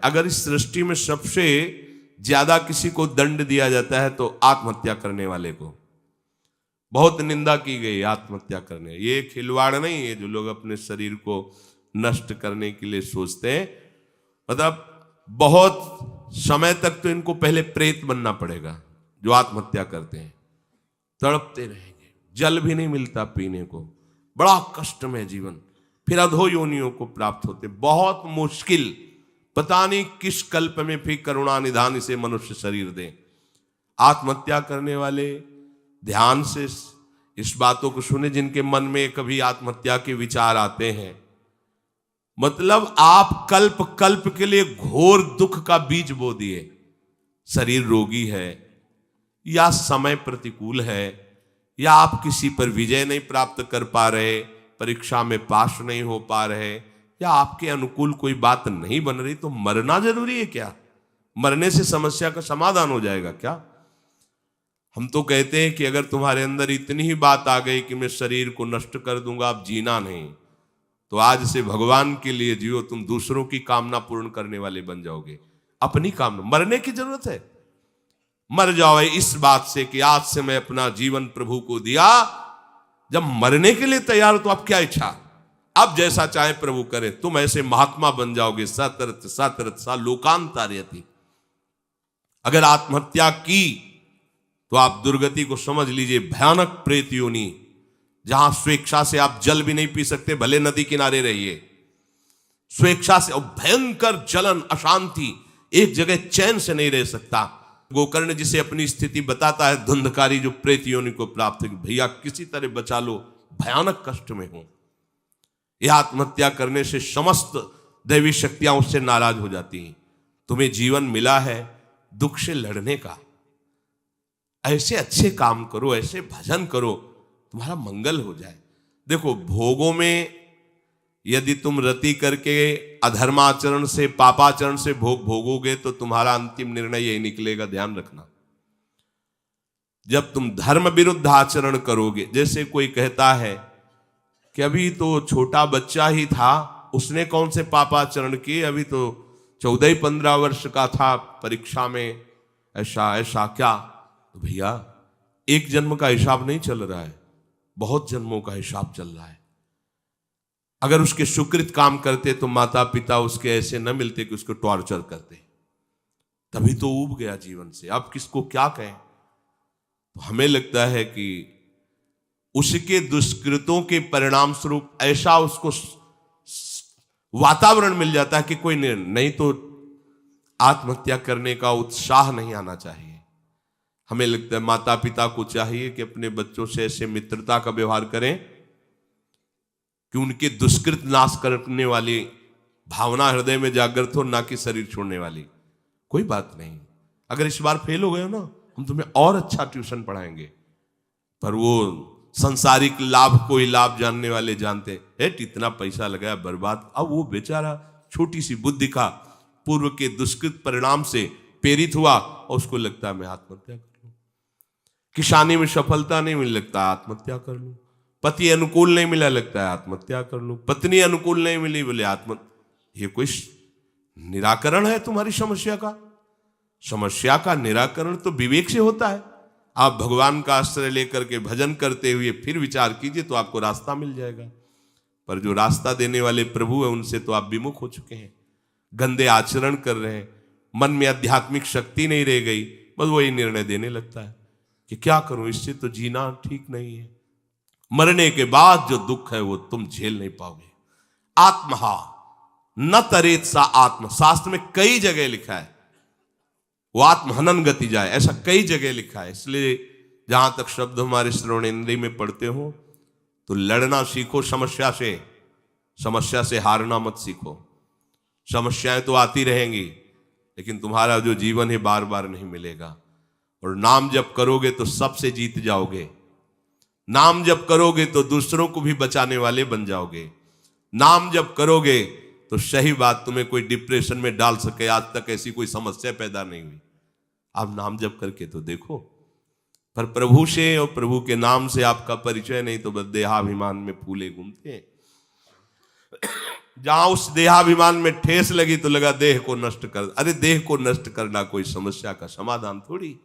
अगर इस सृष्टि में सबसे ज्यादा किसी को दंड दिया जाता है तो आत्महत्या करने वाले को बहुत निंदा की गई। आत्महत्या करने ये खिलवाड़ नहीं है जो लोग अपने शरीर को नष्ट करने के लिए सोचते हैं। मतलब बहुत समय तक तो इनको पहले प्रेत बनना पड़ेगा। जो आत्महत्या करते हैं तड़पते रहेंगे, जल भी नहीं मिलता पीने को, बड़ा कष्ट में जीवन, फिर अधो योनियों को प्राप्त होते, बहुत मुश्किल। पता नहीं किस कल्प में फिर करुणा निधान इसे मनुष्य शरीर दे। आत्महत्या करने वाले ध्यान से इस बातों को सुने जिनके मन में कभी आत्महत्या के विचार आते हैं। मतलब आप कल्प कल्प के लिए घोर दुख का बीज बो दिए। शरीर रोगी है या समय प्रतिकूल है या आप किसी पर विजय नहीं प्राप्त कर पा रहे, परीक्षा में पास नहीं हो पा रहे, या आपके अनुकूल कोई बात नहीं बन रही, तो मरना जरूरी है क्या? मरने से समस्या का समाधान हो जाएगा क्या? हम तो कहते हैं कि अगर तुम्हारे अंदर इतनी ही बात आ गई कि मैं शरीर को नष्ट कर दूंगा, अब जीना नहीं, तो आज से भगवान के लिए जियो। तुम दूसरों की कामना पूर्ण करने वाले बन जाओगे, अपनी कामना। मरने की जरूरत है, मर जाओ इस बात से कि आज से मैं अपना जीवन प्रभु को दिया। जब मरने के लिए तैयार हो तो अब क्या इच्छा, अब जैसा चाहे प्रभु करे। तुम ऐसे महात्मा बन जाओगे, सतरथ सतरथ सा लोकांतार्यति। अगर आत्महत्या की तो आप दुर्गति को समझ लीजिए, भयानक प्रेत योनि, जहां स्वेच्छा से आप जल भी नहीं पी सकते, भले नदी किनारे रहिए। स्वेच्छा से, और भयंकर जलन, अशांति, एक जगह चैन से नहीं रह सकता। गोकर्ण जिसे अपनी स्थिति बताता है, धुंधकारी जो प्रेत योनि को प्राप्त है, भैया किसी तरह बचा लो, भयानक कष्ट में हो। यह आत्महत्या करने से समस्त दैवी शक्तियां उससे नाराज हो जाती हैं। तुम्हें जीवन मिला है दुख से लड़ने का, ऐसे अच्छे काम करो, ऐसे भजन करो, तुम्हारा मंगल हो जाए। देखो, भोगों में यदि तुम रति करके अधर्माचरण से, पापाचरण से भोग भोगोगे तो तुम्हारा अंतिम निर्णय यही निकलेगा, ध्यान रखना। जब तुम धर्म विरुद्ध आचरण करोगे, जैसे कोई कहता है कि अभी तो छोटा बच्चा ही था, उसने कौन से पापाचरण किए, अभी तो 14-15 वर्ष का था, परीक्षा में ऐसा ऐसा क्या। तो भैया, एक जन्म का हिसाब नहीं चल रहा है, बहुत जन्मों का हिसाब चल रहा है। अगर उसके सुकृत काम करते तो माता पिता उसके ऐसे न मिलते कि उसको टॉर्चर करते, तभी तो ऊब गया जीवन से। अब किसको क्या कहें। तो हमें लगता है कि उसके दुष्कृतों के परिणाम स्वरूप ऐसा उसको वातावरण मिल जाता है कि कोई नहीं तो आत्महत्या करने का उत्साह नहीं आना चाहिए। हमें लगता है माता पिता को चाहिए कि अपने बच्चों से ऐसे मित्रता का व्यवहार करें कि उनके दुष्कृत नाश करने वाली भावना हृदय में जागृत हो, ना कि शरीर छोड़ने वाली। कोई बात नहीं, अगर इस बार फेल हो गए हो ना, हम तुम्हें और अच्छा ट्यूशन पढ़ाएंगे। पर वो संसारिक लाभ को ही लाभ जानने वाले जानते हैं, इतना पैसा लगाया बर्बाद। अब वो बेचारा छोटी सी बुद्धि का पूर्व के दुष्कृत परिणाम से प्रेरित हुआ और उसको लगता है मैं आत्महत्या कर लूं। किसानी में सफलता नहीं मिल, लगता है आत्महत्या कर लूं। पति अनुकूल नहीं मिला, लगता है आत्महत्या कर लूं। पत्नी अनुकूल नहीं मिली, बोले ये कोई निराकरण है तुम्हारी समस्या का? समस्या का निराकरण तो विवेक से होता है। आप भगवान का आश्रय लेकर के भजन करते हुए फिर विचार कीजिए तो आपको रास्ता मिल जाएगा। पर जो रास्ता देने वाले प्रभु है उनसे तो आप विमुख हो चुके हैं, गंदे आचरण कर रहे हैं, मन में आध्यात्मिक शक्ति नहीं रह गई, बस वही निर्णय देने लगता है कि क्या करूं, इससे तो जीना ठीक नहीं है। मरने के बाद जो दुख है वो तुम झेल नहीं पाओगे। आत्महा न तरेत सा आत्म, शास्त्र में कई जगह लिखा है, वो आत्महनन गति जाए, ऐसा कई जगह लिखा है। इसलिए जहां तक शब्द हमारे श्रवणेन्द्रिय में पढ़ते हो तो लड़ना सीखो समस्या से हारना मत सीखो। समस्याएं तो आती रहेंगी, लेकिन तुम्हारा जो जीवन है बार बार नहीं मिलेगा। और नाम जप करोगे तो सबसे जीत जाओगे। नाम जप करोगे तो दूसरों को भी बचाने वाले बन जाओगे। नाम जप करोगे तो सही बात, तुम्हें कोई डिप्रेशन में डाल सके, आज तक ऐसी कोई समस्या पैदा नहीं हुई। आप नाम जप करके तो देखो। पर प्रभु से और प्रभु के नाम से आपका परिचय नहीं तो बस देहाभिमान में फूले घूमते हैं। जहां उस देहाभिमान में ठेस लगी तो लगा देह को नष्ट कर। अरे देह को नष्ट करना कोई समस्या का समाधान थोड़ी।